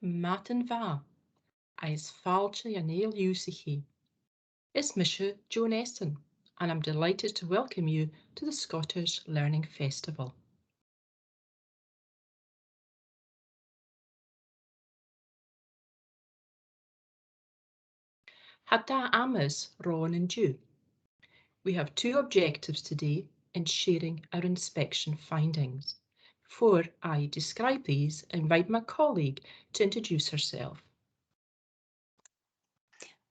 Maten va, Eis falche Janeel Usichi. It's Monsieur Joan Eston, and I'm delighted to welcome you to the Scottish Learning Festival. Hada Amas Ron and Jew. We have two objectives today in sharing our inspection findings. Before I describe these, I invite my colleague to introduce herself.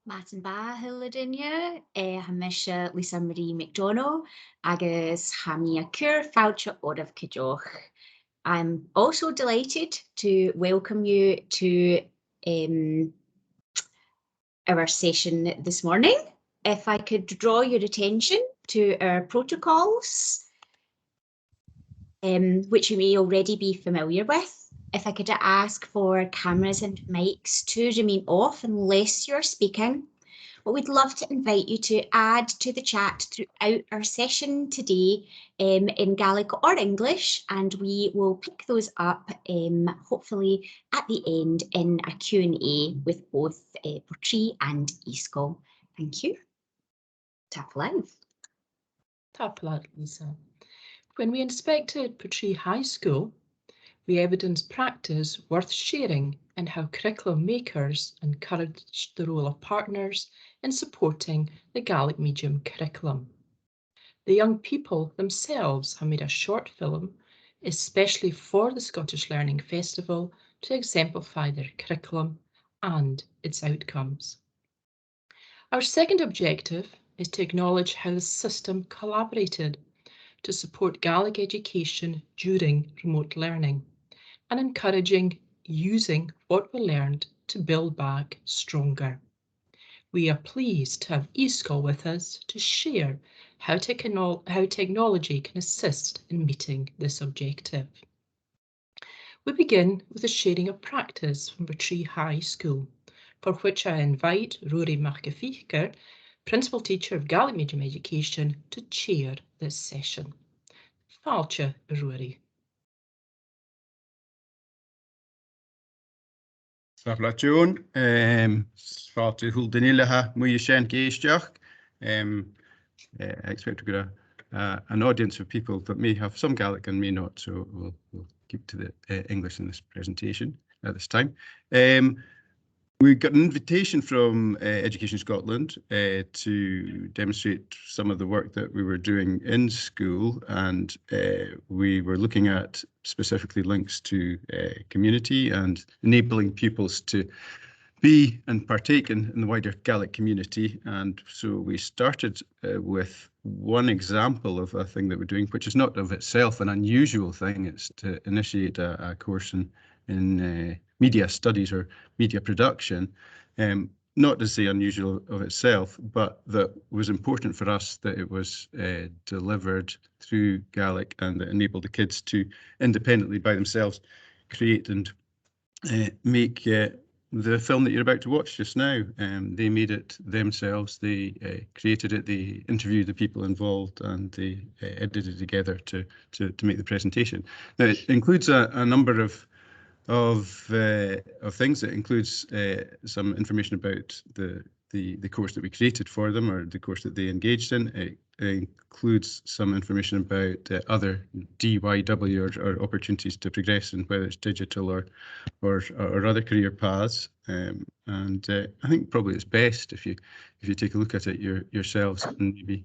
Martin ba Hylidinia, Hamisha Lisa Marie McDonald, agus Hamia Cure Foucher of Kijoch. I'm also delighted to welcome you to our session this morning. If I could draw your attention to our protocols, which you may already be familiar with. If I could ask for cameras and mics to remain off unless you're speaking. But we'd love to invite you to add to the chat throughout our session today in Gaelic or English, and we will pick those up hopefully at the end in a Q&A with both Portree and Easco. Thank you. Tap live. Tap live, Lisa. When we inspected Portree High School, we evidenced practice worth sharing and how curriculum makers encouraged the role of partners in supporting the Gaelic medium curriculum. The young people themselves have made a short film, especially for the Scottish Learning Festival, to exemplify their curriculum and its outcomes. Our second objective is to acknowledge how the system collaborated to support Gaelic education during remote learning and encouraging using what we learned to build back stronger. We are pleased to have Easco with us to share how technology can assist in meeting this objective. We begin with a sharing of practice from Portree High School, for which I invite Rory Markeficher, Principal Teacher of Gaelic Medium Education, to chair this session. Fáilte, Rory. Safla Joan, fáilte Huldanilha Muyashen Geisteach. I expect to get an audience of people that may have some Gaelic and may not, so we'll keep to the English in this presentation at this time. We got an invitation from Education Scotland to demonstrate some of the work that we were doing in school, and we were looking at specifically links to community and enabling pupils to be and partake in the wider Gaelic community. And so we started with one example of a thing that we're doing, which is not of itself an unusual thing. It's to initiate a course in media studies or media production, not to say unusual of itself, but that was important for us that it was delivered through Gaelic and that enabled the kids to independently by themselves create and make the film that you're about to watch just now. They made it themselves, they created it, they interviewed the people involved, and they edited it together to make the presentation. Now, it includes a number of things. It includes some information about the course that we created for them, or the course that they engaged in. It includes some information about other DYW or opportunities to progress in, whether it's digital or other career paths. And I think probably it's best if you take a look at it yourselves and maybe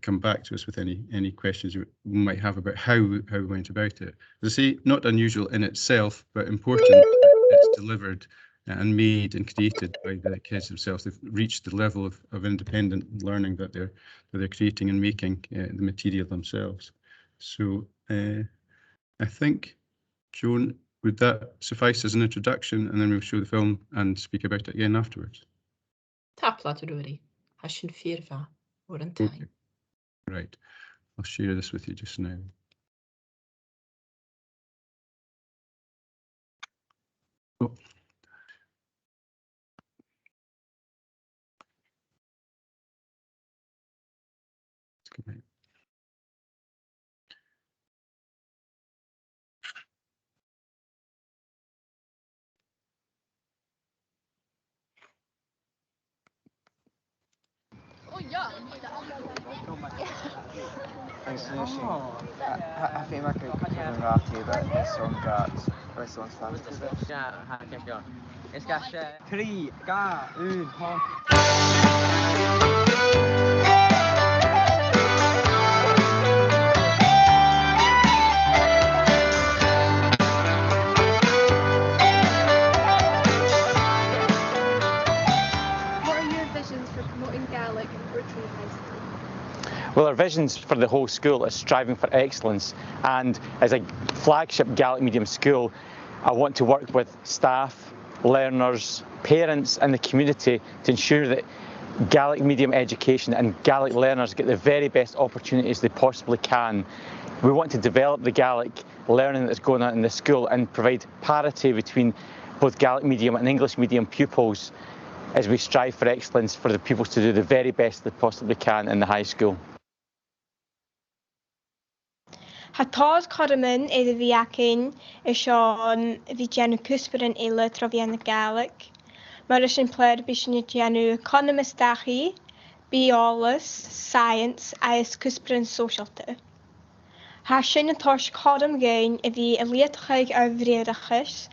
come back to us with any questions you might have about how we went about it. As I say, not unusual in itself, but important that it's delivered and made and created by the kids themselves. They've reached the level of independent learning that they're creating and making the material themselves. So I think, Joan, would that suffice as an introduction, and then we'll show the film and speak about it again afterwards? Tapla, Rory. Hashin Firva, or in time. Okay. Right, I'll share this with you just now. Oh. I think I could yn rhaid i sôn grat Iceland's fast. It's got 3, 2, 1, hon. What are your visions for promoting Gaelic in Scrutiny High School? Well, our visions for the whole school is striving for excellence, and as a flagship Gaelic medium school, I want to work with staff, learners, parents and the community to ensure that Gaelic medium education and Gaelic learners get the very best opportunities they possibly can. We want to develop the Gaelic learning that's going on in the school and provide parity between both Gaelic medium and English medium pupils as we strive for excellence for the pupils to do the very best they possibly can in the high school. Hatás Codman is a Viakin, is Sean Vigianu Cusperin Illa Troviana Gaelic. Marishin Plaid Bishnu Gianu Economist Dahi, Biolus, Science, Is Cusperin Socialty. Hashin Tosh Codam Gain, if he Eliatig Avriadachis,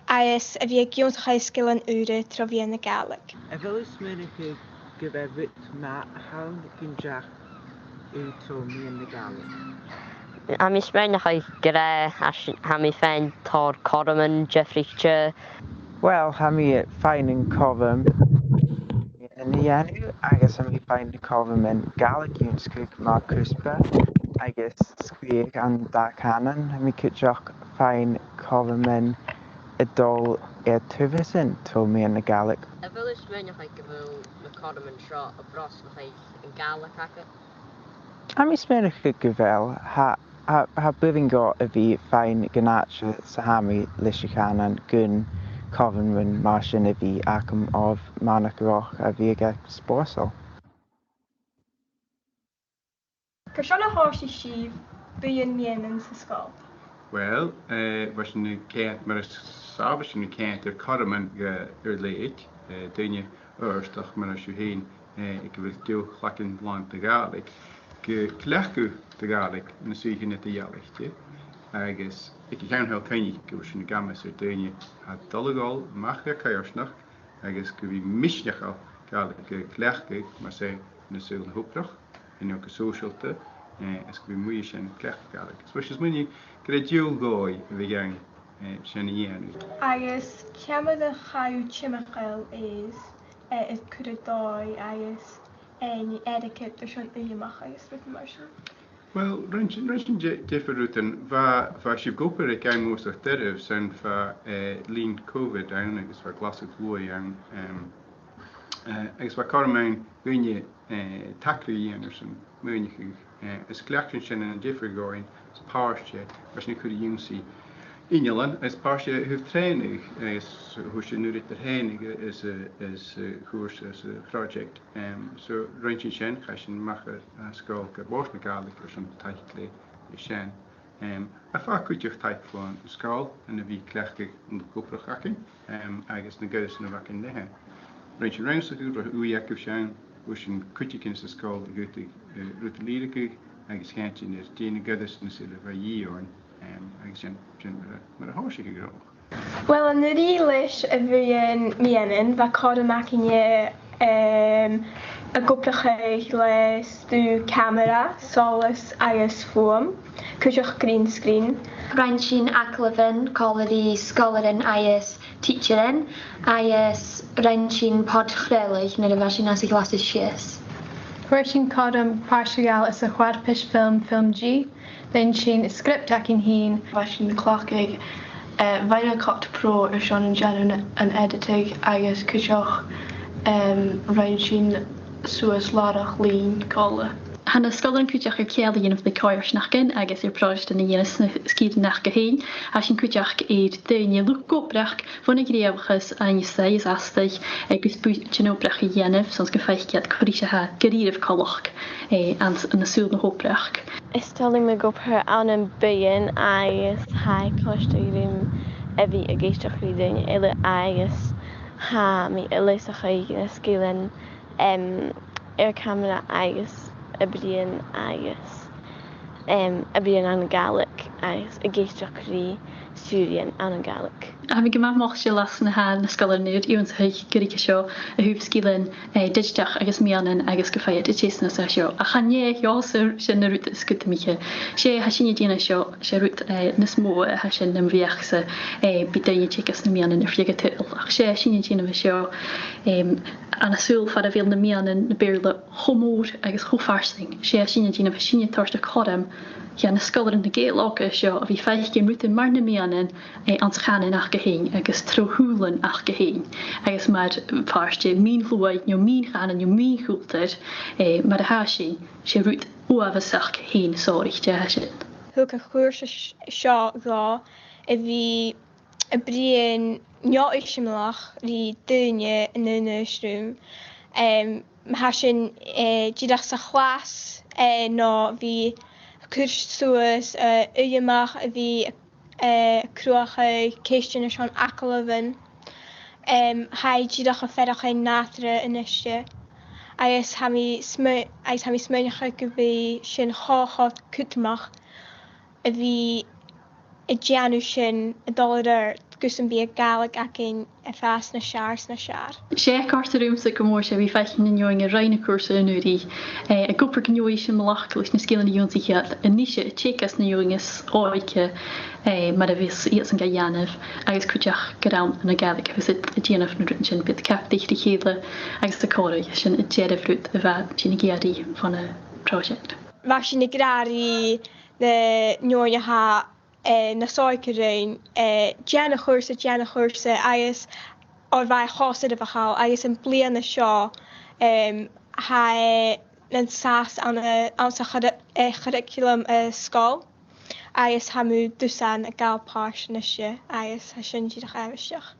Is if he Gions High Skill and Ure Troviana Gaelic. A village Smirnic gyferbyd ma hawn gynjach yw tomi yn y Gaelic. A mi smewn chi gyda ha mi ffen tor Corman, Jeffrey Che. Wel, ha mi fain yn cofym yn y enw, agos ha mi fain yn cofym yn Gaelic yw'n sgwyd ma cwspa, agos sgwyd an da canon, ha mi cydioch fain cofym yn y dol i'r tyfysyn tomi yn y Gaelic. A village smewn chi gyfel y Corman sio y bros chi yn Gaelic ac A mi smewn chi gyfel, ha byddwn go y fi fain gynach sa ha mi lysio canon gyn cofyn yn marsin y fi ac am of manach roch a fi ag sborsol. Cyrsiona Horsi Shif, Buyan Mienan Siscol. Wel, was yn y cent, mae'r safes yn y cent yr corman leid, dyn yrstach mae'n siw hyn, i gyfeir diw chlacyn blant y Gaelic. Glechgw dy Gaelic yn y sy'n hyn y dialect, agos ik gaan heel keinig gyfeir sy'n y gamas yr dyn a dolygol machia caiosnach, agos gyfeir misnachal Gaelic glechgw, mae se yn y sy'n hwbrach, yn yw'n gysosialte, as gyfeir mwy sy'n glechgw Gaelic. So, sy'n mynd i gyda diwl goi fi gang sy'n i enw. Agos, Ciamad y Chaw Chimachel is Cwrdoi, agos, en etiquette dus een uurmach is met Marshall. Wel, rhaid differ rwy'n fa sy'n gwybod y gang mwys o'ch derif sy'n fa lun Covid awn agos fa glasig flwy awn agos fa cor mewn gwyni taclu i enw sy'n mwyn i chi ysgleachyn sy'n yn differ goen as parsio fas ni cwrdd iwn si Injalan, as parsje heeft training, is hoe je nu dit training is koers as a project. So rentje chen, ga je maken school ke Bosnië Gaelic of zo'n tijdje chen. A vaak kun je tijd van school en dan wie krijg ik een koopprogramma. Eigenlijk de guys naar wat in de hen. Rentje rentje goed, hoe je kunt chen, hoe je kun je in de school de goed route leren. Eigenlijk schijnt je dus die guys naar zullen van hier on. Maar een hoosje gegroeid. Wel, yn yr ilis y fi yn mienyn, fa cod yma cyn y gwblach eich les dwi camera, solus agos ffwm, cwysioch green screen. Rhaid sy'n aclyfyn, colori, scholarin agos teacherin, agos rhaid sy'n pod chrelig, nid y fasyn as y glasys sies. Rhaid sy'n cod parsial is a chwarpish film G. Then sy'n sgript ac yn hun. Fasyn y clochig, fain copt pro yr Sean yn Jan yn editig agos cysioch rhaid sy'n sŵas larach lun cola. Han ysgolyn cwtioch i'r ciel un of the coir snachgen agos i'r prosiect yn y un sgyd nach gehyn a sy'n cwtioch i'r dyn i lwg gobrach fwn y griefchus a yn ysau ys astag agos bwytyn o brach i enef so'n sgyffeiciad cwrisio ha gyrif coloch and yn y sŵl na hobrach. Ystalling me gopher an yn byn agos hai clostairim efi y geistioch i dyn ele agos ha mi elysach i sgilyn camera agus a bhríon agus a bhríon an Gaelic agus a géisteach rí Syrian an Gaelic. A mi gyma moch se las na ha na scolar nid iwan sa hyg gyrig seo a hwb sgilin digitach agus mianan agus gyffaiad y chesna sa seo. A chanie iosur sy'n na rwyd ysgwyd micha. Se ha sy'n ydyn seo se rwyd na smó ha sy'n na mfiach sa bydau i chegas na mianan y ffriga tyl. Ach se sy'n ydyn seo an a sŵl far a fel na mianan na beirla homór agus chofarsing. Se sy'n ydyn sy'n torst a corem ja na scolar in na Gaelic seo a bhí feich gin ruúta mar na mianan ans chanan ach go héin agus trothúlan ach go héin. Agus mar páiste mín fluaid nó mín chanan nó mín chúltar mar a hásin sé ruút uafasach héin sóirte hasin. Thug a chuir seo gá a bhí a bríon neoisiimlach rí duine in na nurseroom. Hasin díadach sa chlas nó bhí Cwrs suas uiamach a bhí cruacha céistena seán acalafin. Haid díadach a ferach a nátra in iste. Agus ha mi smynecha go bhí sin cháchát cwtmach a bhí a deanú sin a dólar gus an bí a Gaelic ac ein a fas na siars na siar. Sé carta rúmsa go mór sé bhí feichin na nioing a reine cuasa in úrí. A gopur gnioí sin malach leis na scélan na dúnsaíche a níise a tchécas na nioing is áice mar a bhís iad an gaanamh agus chuteach go rán na Gaelic agus a déanamh na rutin sin bit captaícht a chéile agus a córa sin a déadamh rút a bheit sin na géirí fan a project. Bha sin na gráí na nioinetha na sáiceúin deanna chuirsa agus ó bheith chása a bhaá agus an blian na seo ha an sas an sa curriculum a scáil agus ha mú dúsan a gáilpáis na se agus ha sin tíad a chaisteach.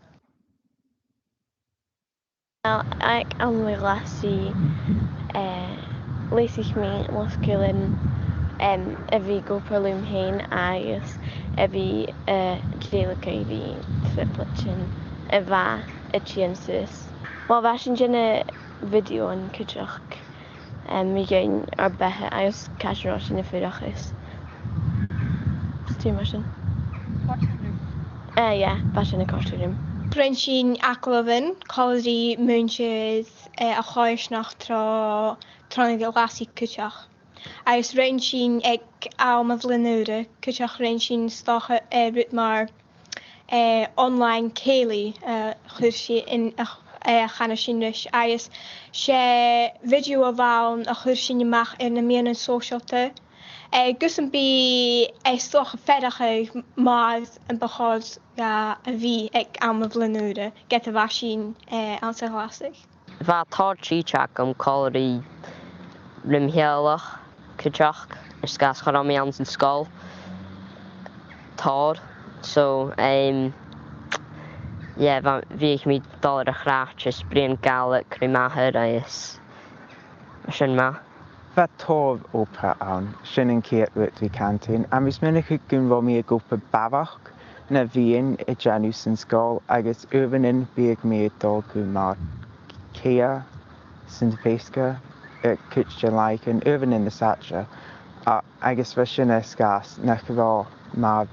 Ag an mwy glasi leis ich mi losgilin a bhí gopurlúm hain agus a bhí Gaelic a bhí tripletin a bha a tíansus. Má bha sin sinna video an cúteach mi gain ar bethe agus caiisrá sin na fuireachas. Stí mar sin? Ja, ba sin na cartúrim. Brenn sin acalafin, colaí múnseid a cháirsnach trá go lasí cúteach. Agus rein sin ag am a bhlinúre, cúteach rein sin stácha rút mar online céalaí chuir si in chana sin leis. Agus sé video a bhain a chuir sin amach ar na mianan sóisialta. Gus an bí stocha fedacha mád an bachád a bhí ag am a bhlinúre, get a bha sin an sa glasig. Bha tá tríteach am colaí rimhéalach cúteach ar sgas choramí an san scáil tád. So bhí mi dálar a chrácht is brion Gaelic rí maithir agus sin ma. Bheit tómh ópa ann sin an céad ruit bhí cantain, a mis minic go gún bhfuil mí a gúpa babhach na bhíon i deanú san scáil agus uhanin bíag mí dul go mar céa san féisce cúte leicin uhanin na satra agus bheit sin is gas na go bhá má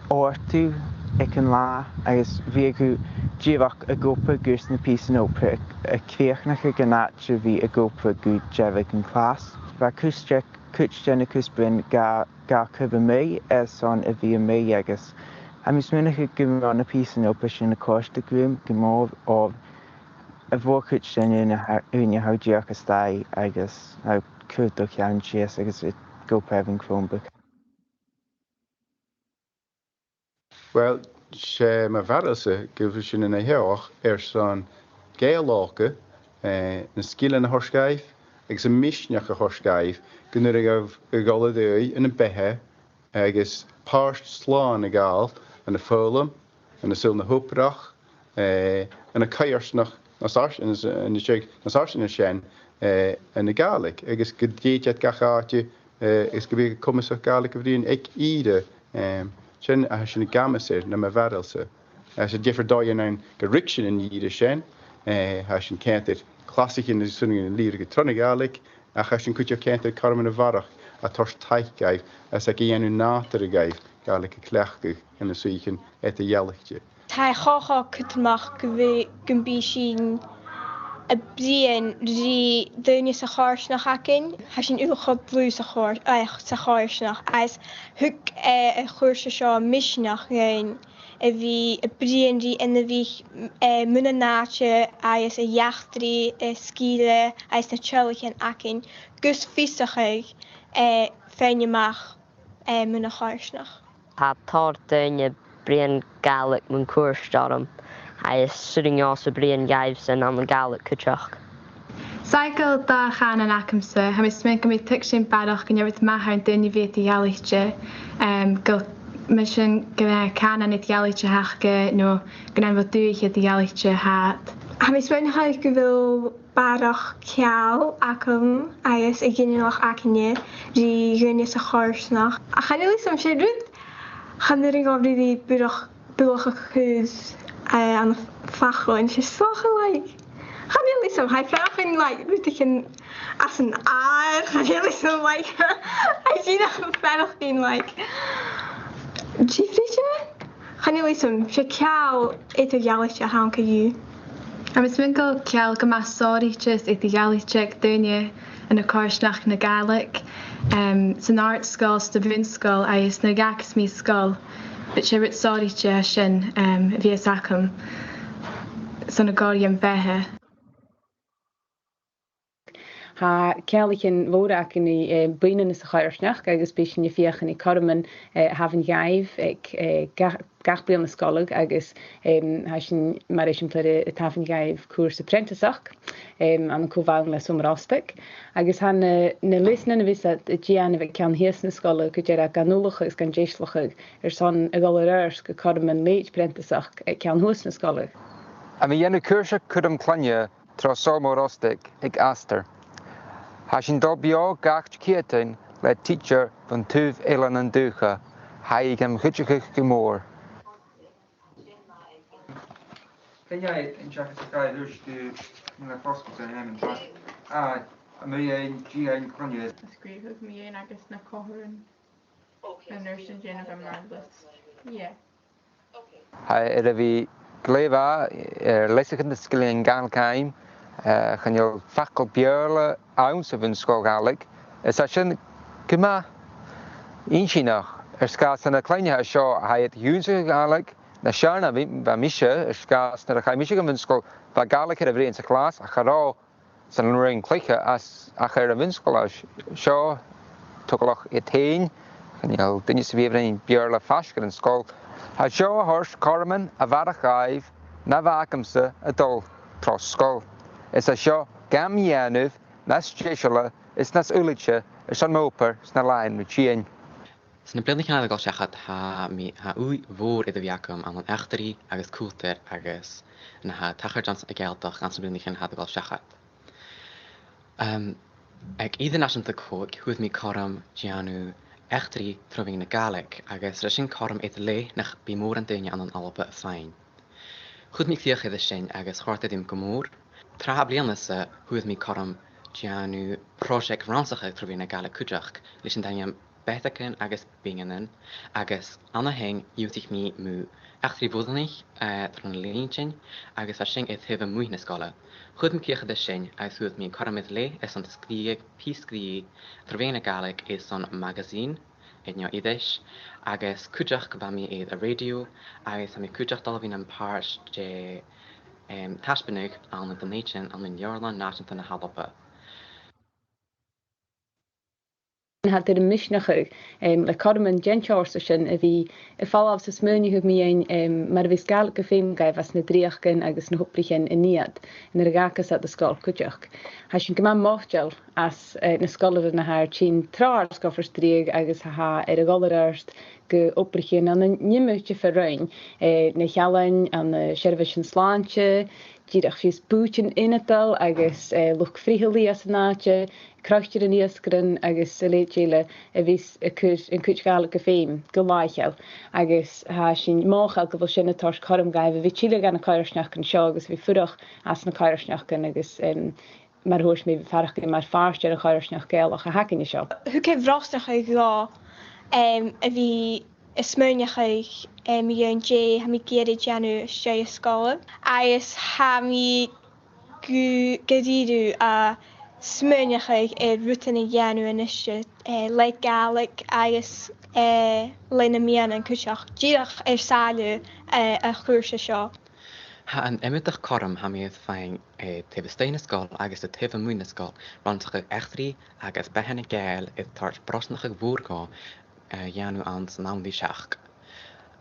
ortú ag an lá agus bhí go díomhach a gúpa gus na písan ópa a chéochnach a gnáte bhí a gúpa go deimhigh an clás. Bheit cúte na cúsbrin ga cuba mé son a bhí mé agus. A mis minic go gúmán na písan ópa sin na cóiste grúm go mór ó a bhór cúte sin úine haidíoch is dá agus cúdach cheann sias agus gúpa an Chromebook. Well, sé mar bharasa go bhfuil sin ina heoch san Gaelácha na scílan na thorscaibh agus an misneach a thorscaibh go nuair a gála dúí ina bethe agus páist sláán a gáil an na fólam an na sul na húprach an na caiarsnach na sásin sin an na Gaelic agus go dtéad gacháte is go bhí cumasach Gaelic a bhríon ag ide sin a sin na gamasir na ma bharalsa. Sé differ dáin an go ric sin in ide sin, ha sin cantir classic in the sunning and lyric tronic Gaelic, a chashin kutja kent Carmen Varach, a torch tight gaif, as a gianu nater gaif, Gaelic clechtig in the suichen at the Yellichje. Tá chacha cutmach go bhfuil gumbí sin a blian rí duine sa cháirsnach acin, Tá sin ucha blú sa cháirsnach as thug a chuirse seo misnach gain a bhí a blian rí ina bhí muna náte as a jachtrí a scíle as na teolachan acin gus fisachaig féinneach muna cháirsnach. Tá táirteine brian Gaelic mun cuairstarm, is sitting also brian gaibs and an Gaelic cuiteach. Cycle da chan an acamsa, ha mis mynd gymryd tic sy'n barach gan yfyd maha yn dyn i fyd i ialytje. Gil mission gyda can an it ialytje hachge, no gyda fod dwych i ialytje hat. Ha mis mynd hael gyfil barach ciaw acam agos i gynnyloch acynne, ri gynny's a chorsnach. A chan i lysam sy'n rwyd, chan i'r gofrid i bwrach bwlach a chwys an fachlo, and she's so like. Gaan jullie zo? Hij vraagt in like, Rudigen als een aar. Gaan jullie zo like, hij ziet nog verder in like, Gifrije? Gaan jullie zo? Je kjouw eten jalletje hanken je. En met winkel kjouw gemas sorrytjes eten jalletje doen je in de kaarsnacht naar Gaelic. Zijn aardschool, de winschool, hij is naar Gaksmi school. Het je het sorrytje shin via zaken. Zo'n gorium behe. Ha cealicin mhórach in I buine is a chairsnach agus bísin I fiochan I Carmen havan gaibh ag gach blian na scolag agus ha sin mar éis sin pleire tafan gaibh cuas apprenticeach an cóhhain le sumrástic agus ha na lisna na vis a Gianna bheith cean hias na scolag go déir a ganúlacha is gan déislachag son a gáil airs go Carmen leit apprenticeach cean huas na scolag. A mi dhéanú cuasa chudum clanne trá sómórástic ag Aster. Ha sin dó beag gacht cétain le teacher van túh éilean an dúcha, ha ag am chuteach go mór. Cynnyau yn siarad y gael yw'r ddyn nhw'n ffosgol sy'n hyn yn siarad. A mi ein G1 cloniau. Ysgrifwyd mi ein agos na cohrin. Y nurse yn gen of a marvelous. Yeah. Ha fi glefa leisach yn dysgu yn Gaelcaim, chan yw'r ffacol biorla awns o fy'n sgol Gaelig. Ys asyn gyma un sinach, sgas yn y cleinio sio ha yd hwns o Gaelig, na siarna fa misio, sgas na chai misio gan fy'n sgol, fa Gaelig ar y fri yn sa clas, a charo sy'n rhaid cleicha as a chair y fy'n sgol sio, togolach I tein, chan yw'r dyn sy'n fi yn biorla ffasg yn sgol. Ha sio a hors Carmen a farach gaif na vacamsa a dol tros sgol. Is a sio gam ianuf nas jeshola is nas ulicha is an moper is na lain with chien. Sna blindlich na gal siachat ha ui voor iddo viacum an echteri agus coulter agus na ha tachar a geldach an blindlich na gal siachat. Ag iddyn as an the cwg hwyd mi coram gianu echteri trofing na Gaelic agus rysyn coram eith le nach bi mór an dynia an alba fain. Hwyd mi cdiach iddo sin agus chwarta dim gomór. Tra blianas hwyd mi coram gianu prosiect ransach trofing na Gaelic cwdrach lys yn daniam Bethacin agus binganan agus anna heng iwtich mi mu echtri fwddanich tron leintjin agus a sing eith hefa mwy na scola. Chwyd mi ciach ydych sin a thwyd mi coramid le is on sgrieg, pí-sgrieg, trofing na Gaelic is on magazine ednio iddish agus cwdrach gyfa mi eith a radio agus a mi cwdrach dalfyn am pars je tasbynig an y dynatyn an yn Iorlan nation yn y halapa. Had er misnachig le Carmen gentjaarse sin a bhí I fall af sa smúni hug mi ein mar bhís Gaelic féim gaibh as na dríachcin agus na hoplichen in níad in ar gachas at the scol cuteach. Ha sin gyma mochtjal as na scolar na haar chin trar scoffers dríag agus ha ar a golararst go oplichen an na nimmuitje verruin na chealain an na shervishin sláintje díach fios búin inadal agus luch fríhallí as náte, crachtir in níosgrin agus sa léile a bhís in cútgála go féim go láithel agus há sin máchail go bhfuil sinna tás chom gaibh, bhí tíle gan na caiirsneach an seo agus bhí fudach as na caiirsneach agus mar thuis mé ferach mar fáiste a caiirsneach géalach a hacinne seo. Thu cé bhrásteach lá a bhí is smúneach mi an dé ha mi géirid deanú sé scála agus ha mi godíú a smúneach rutain dheanú in isise le Gaelic agus lena mian an cúiseach díach sáú a chuúrsa seo. Ha an imimeach chom ha míad féin tah steine scáil agus a tah múna scáil rantacha echtrií agus behanna géil i tart brosnacha bhúrá dheanú an námhí seach.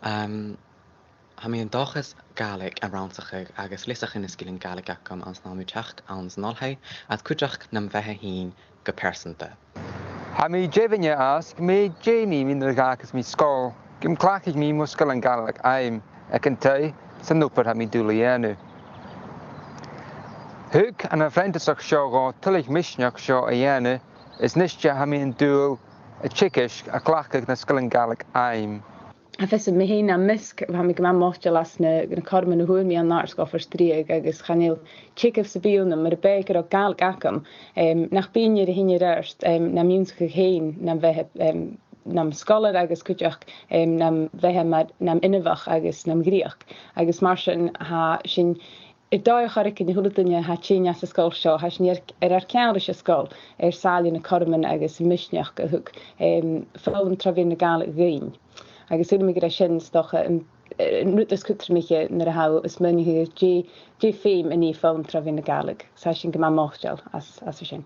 Ha mí an dochas Gaelic an rantacha agus lisach ina scílinn Gaelic acham ans námú teach ans nálthaid a chuideach na bheitthe hín go persanta. Ha mí déhanne as mé déanaí mí agus mí scáil, gim clachaigh mí muscail an Gaelic aim ag an taí san núpar ha mí dúla dhéanú. Thug an a bhrentasach seo gá tuigh misneach seo a dhéanú is níiste ha mí an dúil a ticis a clachaigh na scail an Gaelic aim. A fes mé hé a misk ha mé go máte las na karmen na homi an náskaffer stríeg agus chaneel chikef sa bína mar beker og Gaelic acham nach bíine hinne rust na múnske héin na bheit nam scholar agus kuteach nam bheit nam innevach agus nam Griach agus mar ha sin I dácharric in thuúlaine ha tíine sa scóil seo, ha sin ceanra se scóil sáilí na corman agus misneach go thug fálam trahín na Gaelic géin. Agus úla mé sin stocha nutas cutramiche nar a ha is munithe dé féim in ní fálam trahín na Gaelic, sa sin go máteal as sin.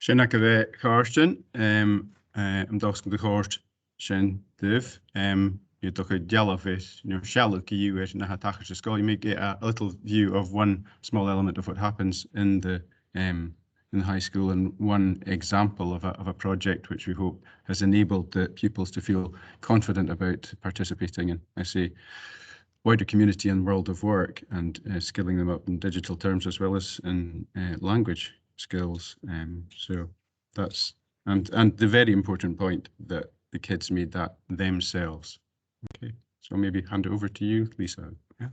Sin go bheith cháirtin am doscan go cháirt sin duh you took a jellyfish, shallow you na hatach school. You may get a little view of one small element of what happens in the high school and one example of a project which we hope has enabled the pupils to feel confident about participating in, I say, wider community and world of work and skilling them up in digital terms as well as in language skills. So that's and the very important point that the kids made that themselves. Okay, so maybe hand it over to you, Lisa. Yeah.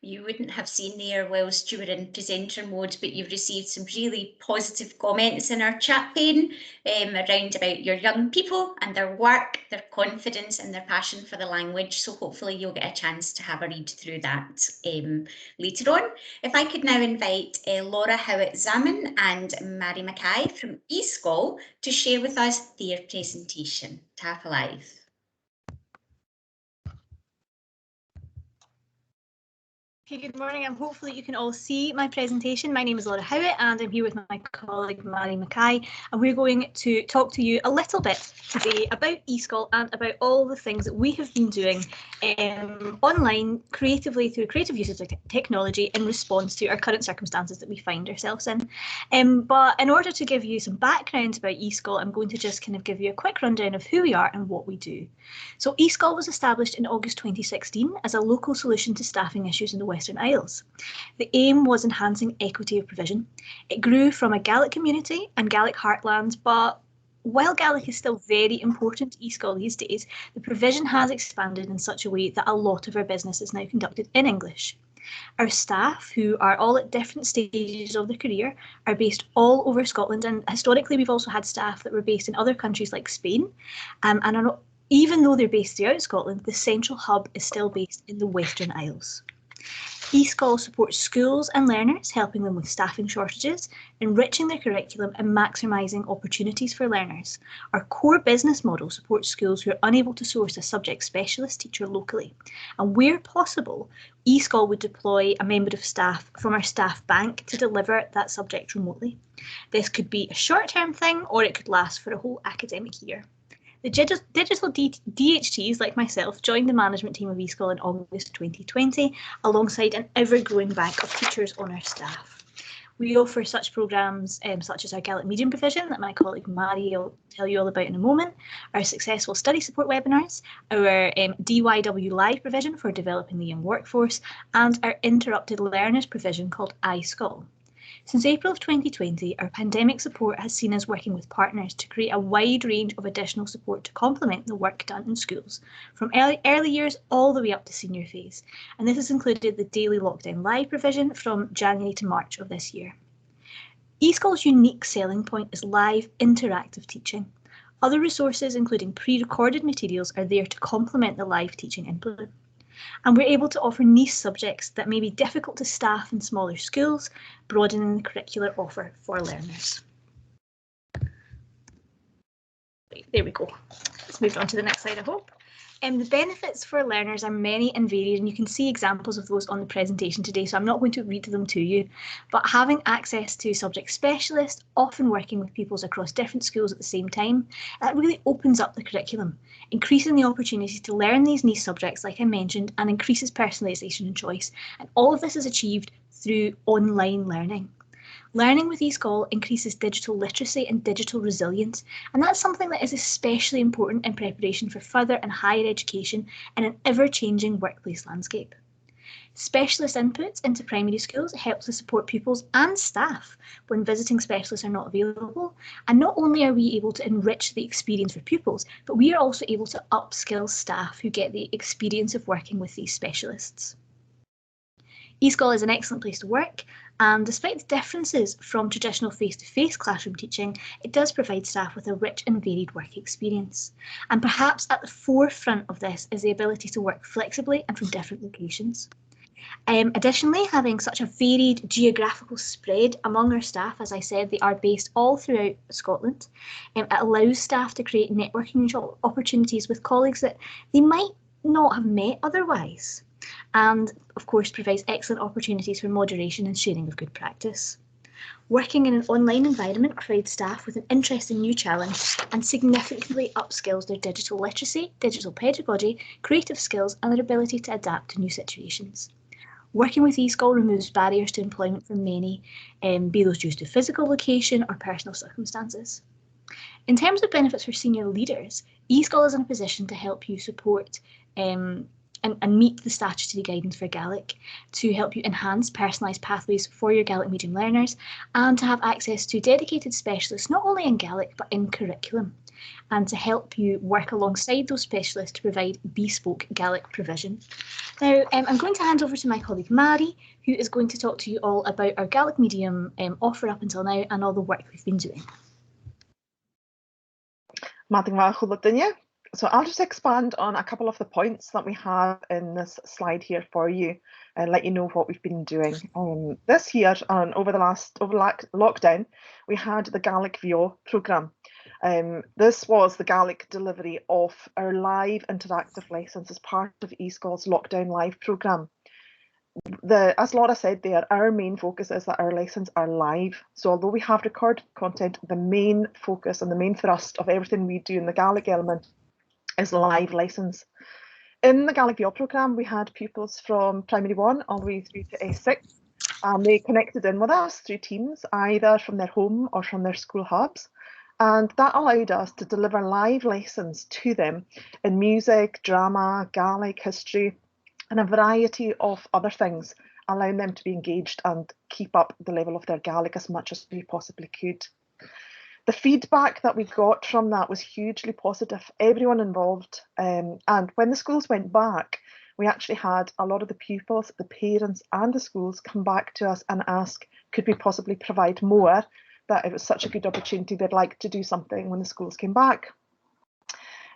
You wouldn't have seen there whilst you were in presenter mode, but you've received some really positive comments in our chat pane around about your young people and their work, their confidence and their passion for the language. So hopefully you'll get a chance to have a read through that later on. If I could now invite Laura Howitt-Zaman and Mary Mackay from eSchool to share with us their presentation. Tap alive. Okay, good morning. Hopefully you can all see my presentation. My name is Laura Howitt and I'm here with my colleague Mary Mackay, and we're going to talk to you a little bit today about eSchool and about all the things that we have been doing online creatively through creative uses of technology in response to our current circumstances that we find ourselves in. But in order to give you some background about eSchool, I'm going to just kind of give you a quick rundown of who we are and what we do. So eSchool was established in August 2016 as a local solution to staffing issues in the Western Isles. The aim was enhancing equity of provision. It grew from a Gaelic community and Gaelic heartland, but while Gaelic is still very important to eSchool these days, the provision has expanded in such a way that a lot of our business is now conducted in English. Our staff, who are all at different stages of their career, are based all over Scotland, and historically we've also had staff that were based in other countries like Spain, even though they're based throughout Scotland, the central hub is still based in the Western Isles. eSchool supports schools and learners, helping them with staffing shortages, enriching their curriculum and maximising opportunities for learners. Our core business model supports schools who are unable to source a subject specialist teacher locally. And where possible, eSchool would deploy a member of staff from our staff bank to deliver that subject remotely. This could be a short-term thing, or it could last for a whole academic year. The digital DHTs, like myself, joined the management team of eSchool in August 2020, alongside an ever-growing bank of teachers on our staff. We offer such programmes such as our Gaelic medium provision that my colleague Mary will tell you all about in a moment, our successful study support webinars, our DYW Live provision for developing the young workforce, and our interrupted learners provision called iSchool. Since April of 2020, our pandemic support has seen us working with partners to create a wide range of additional support to complement the work done in schools, from early years all the way up to senior phase. And this has included the daily lockdown live provision from January to March of this year. eSchool's unique selling point is live, interactive teaching. Other resources, including pre-recorded materials, are there to complement the live teaching input. And we're able to offer niche subjects that may be difficult to staff in smaller schools, broadening the curricular offer for learners. There we go. Let's move on to the next slide, I hope. The benefits for learners are many and varied, and you can see examples of those on the presentation today, so I'm not going to read them to you. But having access to subject specialists, often working with pupils across different schools at the same time, that really opens up the curriculum, increasing the opportunity to learn these niche subjects, like I mentioned, and increases personalisation and choice. And all of this is achieved through online learning. Learning with eSchool increases digital literacy and digital resilience, and that's something that is especially important in preparation for further and higher education in an ever-changing workplace landscape. Specialist inputs into primary schools helps to support pupils and staff when visiting specialists are not available, and not only are we able to enrich the experience for pupils, but we are also able to upskill staff who get the experience of working with these specialists. eSchool is an excellent place to work, and despite the differences from traditional face-to-face classroom teaching, it does provide staff with a rich and varied work experience. And perhaps at the forefront of this is the ability to work flexibly and from different locations. Additionally, having such a varied geographical spread among our staff, as I said, they are based all throughout Scotland, it allows staff to create networking opportunities with colleagues that they might not have met otherwise, and of course provides excellent opportunities for moderation and sharing of good practice. Working in an online environment provides staff with an interesting new challenge and significantly upskills their digital literacy, digital pedagogy, creative skills, and their ability to adapt to new situations. Working with eSchool removes barriers to employment for many, be those due to physical location or personal circumstances. In terms of benefits for senior leaders, eSchool is in a position to help you support and meet the statutory guidance for Gaelic, to help you enhance personalised pathways for your Gaelic medium learners, and to have access to dedicated specialists not only in Gaelic but in curriculum, and to help you work alongside those specialists to provide bespoke Gaelic provision. Now, I'm going to hand over to my colleague Mary, who is going to talk to you all about our Gaelic medium offer up until now and all the work we've been doing. So I'll just expand on a couple of the points that we have in this slide here for you and let you know what we've been doing. This year and over lockdown, we had the Gaelic VO programme. This was the Gaelic delivery of our live interactive lessons as part of eSchool's Lockdown Live programme. As Laura said there, our main focus is that our lessons are live. So although we have recorded content, the main focus and the main thrust of everything we do in the Gaelic element is live lessons. In the Gaelic VO programme, we had pupils from primary 1 all the way through to S6, and they connected in with us through Teams, either from their home or from their school hubs. And that allowed us to deliver live lessons to them in music, drama, Gaelic, history, and a variety of other things, allowing them to be engaged and keep up the level of their Gaelic as much as we possibly could. The feedback that we got from that was hugely positive, everyone involved. And when the schools went back, we actually had a lot of the pupils, the parents and the schools come back to us and ask, could we possibly provide more? That it was such a good opportunity, they'd like to do something when the schools came back.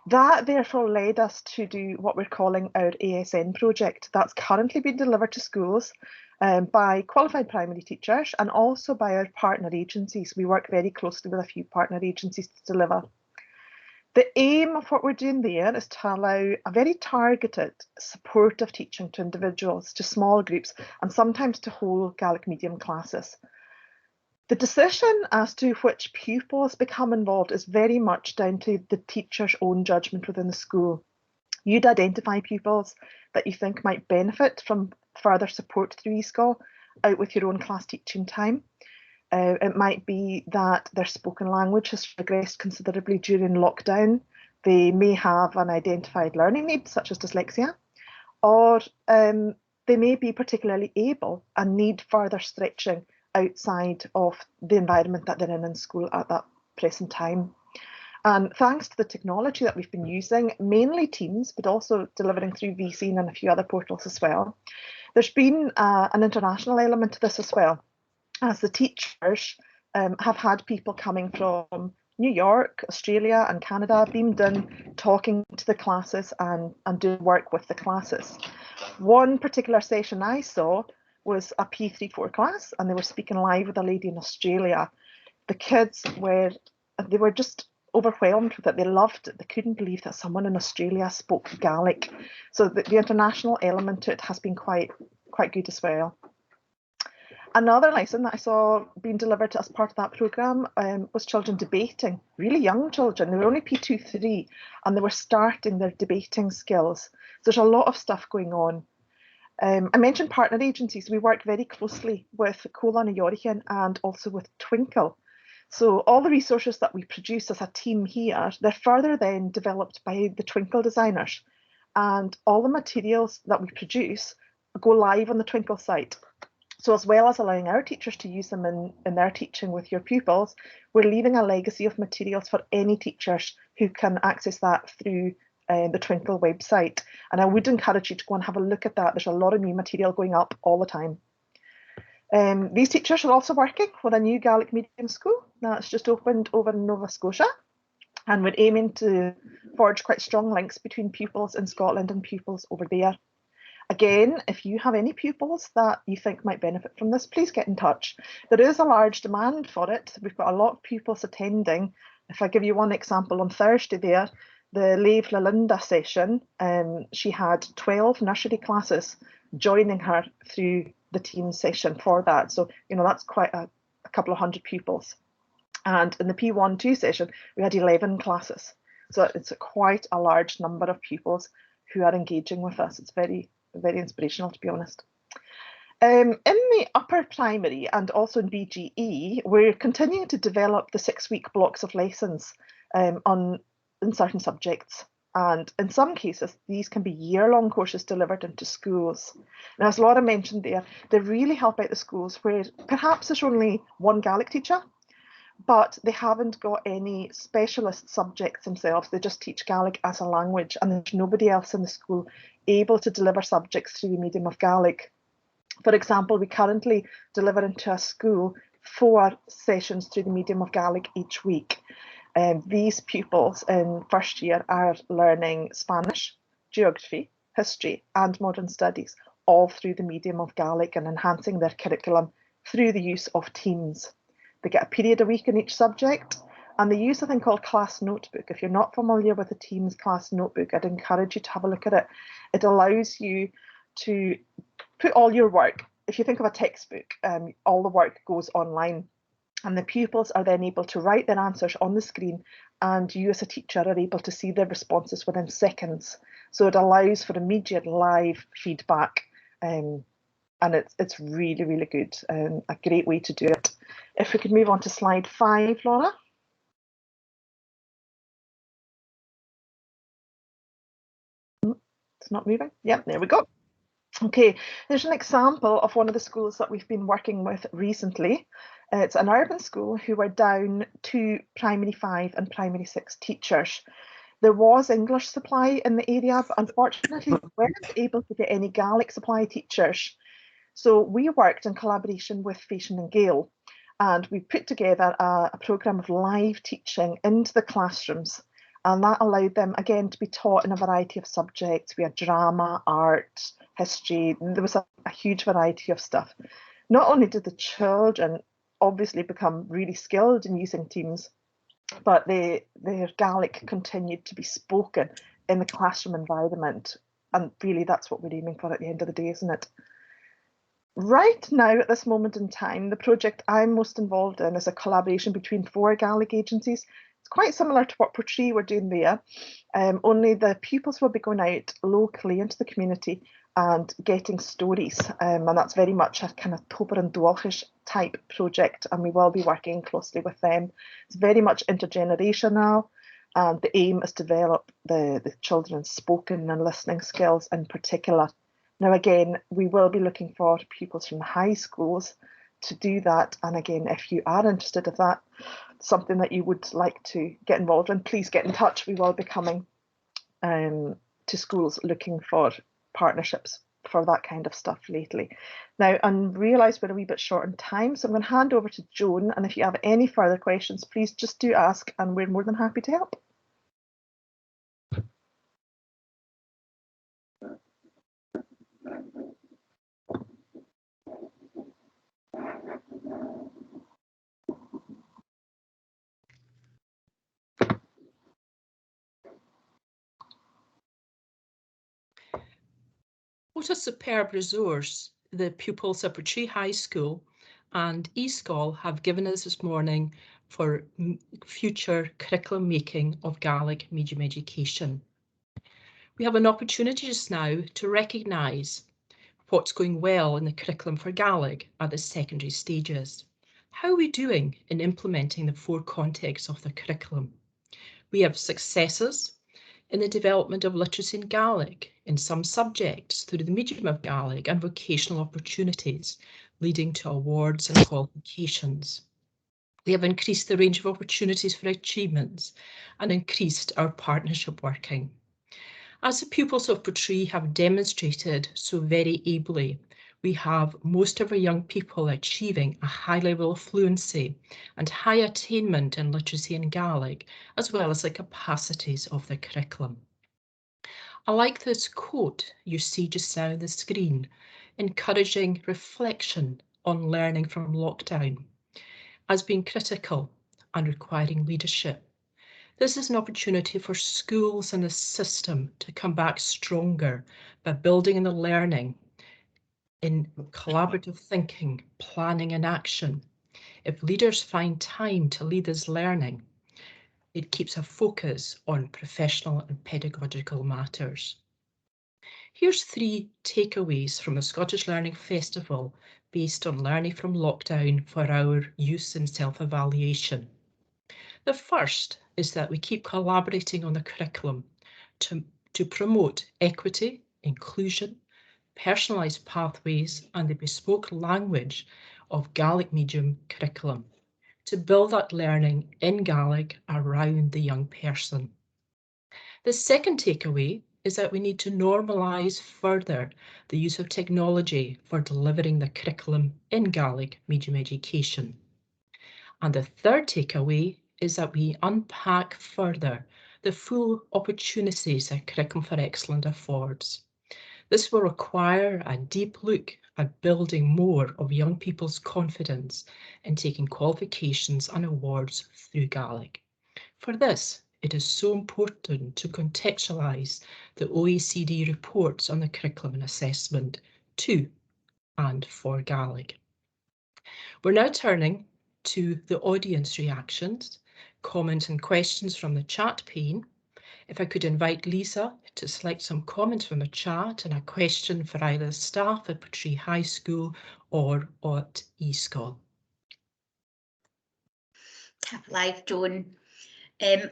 That therefore led us to do what we're calling our ASN project. That's currently being delivered to schools by qualified primary teachers and also by our partner agencies. We work very closely with a few partner agencies to deliver. The aim of what we're doing there is to allow a very targeted supportive teaching to individuals, to small groups, and sometimes to whole Gaelic medium classes. The decision as to which pupils become involved is very much down to the teacher's own judgment within the school. You'd identify pupils that you think might benefit from further support through eSchool out with your own class teaching time. It might be that their spoken language has regressed considerably during lockdown. They may have an identified learning need, such as dyslexia, or they may be particularly able and need further stretching outside of the environment that they're in school at that present time. And thanks to the technology that we've been using, mainly Teams, but also delivering through VC and a few other portals as well, there's been an international element to this as well, as the teachers have had people coming from New York, Australia and Canada beamed in, talking to the classes and doing work with the classes. One particular session I saw was a P3-4 class, and they were speaking live with a lady in Australia. The kids were just overwhelmed with it. They loved it. They couldn't believe that someone in Australia spoke Gaelic. So the international element to it has been quite good as well. Another lesson that I saw being delivered as part of that programme was children debating, really young children. They were only P2-3 and they were starting their debating skills. So there's a lot of stuff going on. I mentioned partner agencies. We work very closely with Cola and Iorichen and also with Twinkle. So all the resources that we produce as a team here, they're further then developed by the Twinkle designers. And all the materials that we produce go live on the Twinkle site. So as well as allowing our teachers to use them in their teaching with your pupils, we're leaving a legacy of materials for any teachers who can access that through the Twinkle website. And I would encourage you to go and have a look at that. There's a lot of new material going up all the time. These teachers are also working with a new Gaelic medium school that's just opened over in Nova Scotia. And we're aiming to forge quite strong links between pupils in Scotland and pupils over there. Again, if you have any pupils that you think might benefit from this, please get in touch. There is a large demand for it. We've got a lot of pupils attending. If I give you one example, on Thursday there, the Leif Lalinda session, she had 12 nursery classes joining her through the team session for that. So, you know, that's quite a couple of hundred pupils. And in the P1-2 session, we had 11 classes. So it's quite a large number of pupils who are engaging with us. It's very inspirational, to be honest. In the upper primary and also in BGE, we're continuing to develop the 6-week blocks of lessons in certain subjects. And in some cases, these can be year-long courses delivered into schools. Now, as Laura mentioned there, they really help out the schools where perhaps there's only one Gaelic teacher, but they haven't got any specialist subjects themselves. They just teach Gaelic as a language, and there's nobody else in the school able to deliver subjects through the medium of Gaelic. For example, we currently deliver into a school 4 sessions through the medium of Gaelic each week. These pupils in first year are learning Spanish, geography, history and modern studies, all through the medium of Gaelic, and enhancing their curriculum through the use of Teams. They get a period a week in each subject, and they use a thing called Class Notebook. If you're not familiar with the Teams Class Notebook, I'd encourage you to have a look at it. It allows you to put all your work. If you think of a textbook, all the work goes online, and the pupils are then able to write their answers on the screen, and you as a teacher are able to see their responses within seconds. So it allows for immediate live feedback, and it's really, really good, and a great way to do it. If we could move on to slide 5, Laura. It's not moving. Yep, there we go. Okay, there's an example of one of the schools that we've been working with recently. It's an urban school who were down to primary 5 and primary 6 teachers. There was English supply in the area, but unfortunately we weren't able to get any Gaelic supply teachers. So we worked in collaboration with Fashion and Gale, and we put together a programme of live teaching into the classrooms, and that allowed them again to be taught in a variety of subjects. We had drama, art, history. There was a huge variety of stuff. Not only did the children obviously become really skilled in using Teams, but their Gaelic continued to be spoken in the classroom environment, and really that's what we're aiming for at the end of the day, isn't it? Right now, at this moment in time, the project I'm most involved in is a collaboration between 4 Gaelic agencies. It's quite similar to what Portree were doing there, only the pupils will be going out locally into the community and getting stories, and that's very much a kind of Tober and Dwalchish type project, and we will be working closely with them. It's very much intergenerational, and the aim is to develop the children's spoken and listening skills in particular. Now, again, we will be looking for pupils from the high schools to do that. And again, if you are interested in that, something that you would like to get involved in, please get in touch. We will be coming to schools looking for partnerships for that kind of stuff lately. Now, I realise we're a wee bit short on time, so I'm going to hand over to Joan. And if you have any further questions, please just do ask, and we're more than happy to help. What a superb resource the pupils at Portree High School and eSchool have given us this morning for future curriculum making of Gaelic medium education. We have an opportunity just now to recognise what's going well in the curriculum for Gaelic at the secondary stages. How are we doing in implementing the 4 contexts of the curriculum? We have successes in the development of literacy in Gaelic in some subjects through the medium of Gaelic and vocational opportunities, leading to awards and qualifications. We have increased the range of opportunities for achievements and increased our partnership working. As the pupils of Portree have demonstrated so very ably, we have most of our young people achieving a high level of fluency and high attainment in literacy in Gaelic, as well as the capacities of the curriculum. I like this quote you see just now on the screen, encouraging reflection on learning from lockdown as being critical and requiring leadership. This is an opportunity for schools and the system to come back stronger by building on the learning in collaborative thinking, planning and action. If leaders find time to lead this learning, it keeps a focus on professional and pedagogical matters. Here's 3 takeaways from the Scottish Learning Festival based on learning from lockdown for our use in self-evaluation. The first is that we keep collaborating on the curriculum to promote equity, inclusion, personalised pathways and the bespoke language of Gaelic medium curriculum to build that learning in Gaelic around the young person. The second takeaway is that we need to normalise further the use of technology for delivering the curriculum in Gaelic medium education. And the third takeaway is that we unpack further the full opportunities that Curriculum for Excellence affords. This will require a deep look at building more of young people's confidence in taking qualifications and awards through Gaelic. For this, it is so important to contextualise the OECD reports on the curriculum and assessment to and for Gaelic. We're now turning to the audience reactions, comments and questions from the chat pane. If I could invite Lisa to select some comments from the chat and a question for either staff at Portree High School or at eSchool. Live, Joan.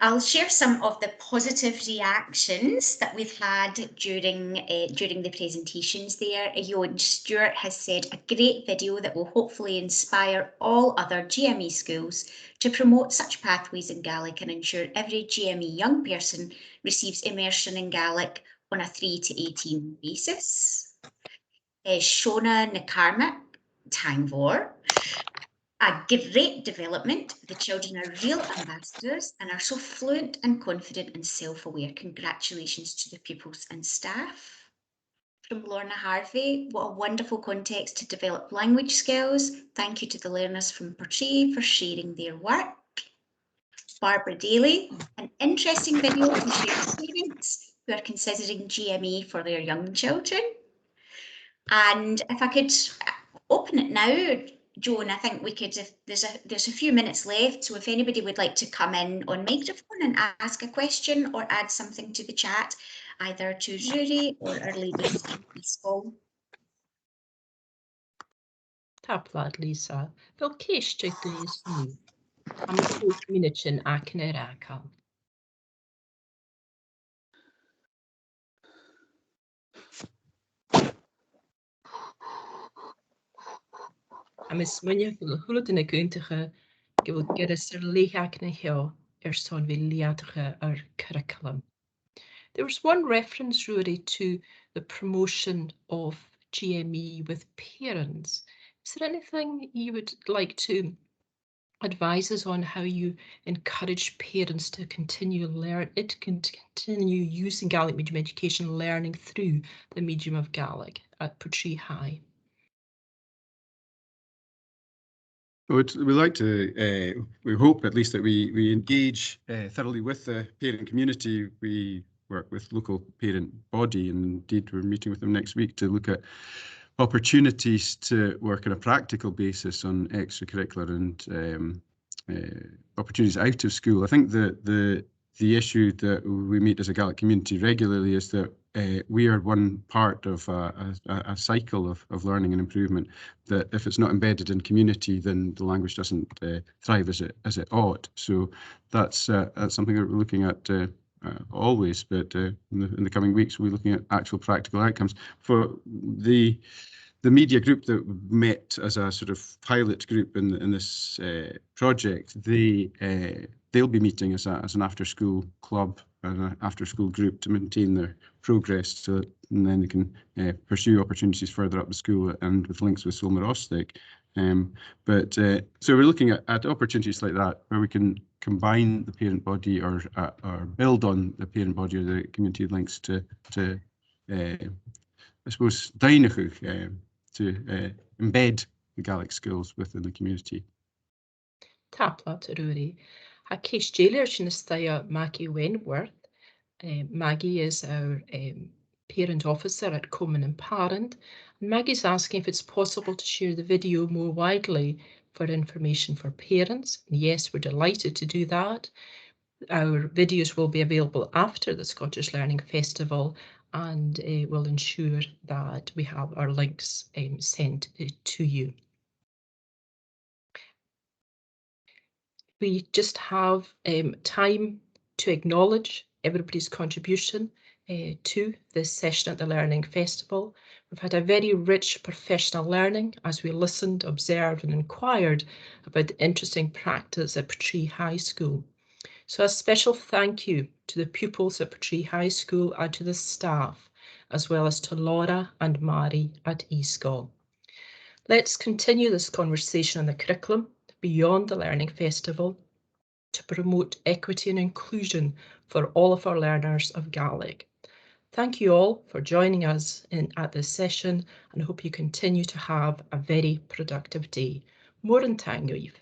I'll share some of the positive reactions that we've had during the presentations there. Stuart has said a great video that will hopefully inspire all other GME schools to promote such pathways in Gaelic and ensure every GME young person receives immersion in Gaelic on a 3 to 18 basis. Shona Nakarmak, Tangvor. A great development. The children are real ambassadors and are so fluent and confident and self-aware. Congratulations to the pupils and staff. From Lorna Harvey, what a wonderful context to develop language skills. Thank you to the learners from Portree for sharing their work. Barbara Daly, an interesting video to share parents who are considering GME for their young children. And if I could stopping it now, Joan. I think we could, if there's a few minutes left, so if anybody would like to come in on microphone and ask a question or add something to the chat, either to Rory or Our Lady of Peaceful. Taplad Lisa, fel ceisio dys ni, am y cwch minut yn ac yn yr acal. Am ysmynio hwlwyd yn y gwyntige, gyfod gyda sy'r leich ac yn y hio, son fi liadach ar curriculum. There was one reference, Rory, to the promotion of GME with parents. Is there anything you would like to advise us on how you encourage parents to continue using Gaelic medium education, learning through the medium of Gaelic at Portree High? We like to, we hope at least that we engage thoroughly with the parent community. We work with local parent body, and indeed we're meeting with them next week to look at opportunities to work on a practical basis on extracurricular and opportunities out of school. I think the issue that we meet as a Gaelic community regularly is that we are one part of a cycle of learning and improvement, that if it's not embedded in community, then the language doesn't thrive as it ought. So that's something that we're looking at always, but in the coming weeks we're looking at actual practical outcomes. For the media group that met as a sort of pilot group in this project, they'll be meeting as an after-school club and an after-school group to maintain their progress, and then they can pursue opportunities further up the school and with links with Solmar Ostig. So we're looking at opportunities like that where we can combine the parent body or build on the parent body or the community links to I suppose, to embed the Gaelic skills within the community. Tapla to Rory. Ha Case Jailer Shinistaya Maggie Wentworth. Maggie is our parent officer at Common and Parent. And Maggie's asking if it's possible to share the video more widely for information for parents. And yes, we're delighted to do that. Our videos will be available after the Scottish Learning Festival, and will ensure that we have our links sent to you. We just have time to acknowledge everybody's contribution to this session at the Learning Festival. We've had a very rich professional learning as we listened, observed and inquired about the interesting practice at Portree High School. So a special thank you to the pupils at Portree High School and to the staff, as well as to Laura and Mary at eSchool. Let's continue this conversation on the curriculum beyond the Learning Festival to promote equity and inclusion for all of our learners of Gaelic. Thank you all for joining us at this session, and I hope you continue to have a very productive day. Mór an taingeamh.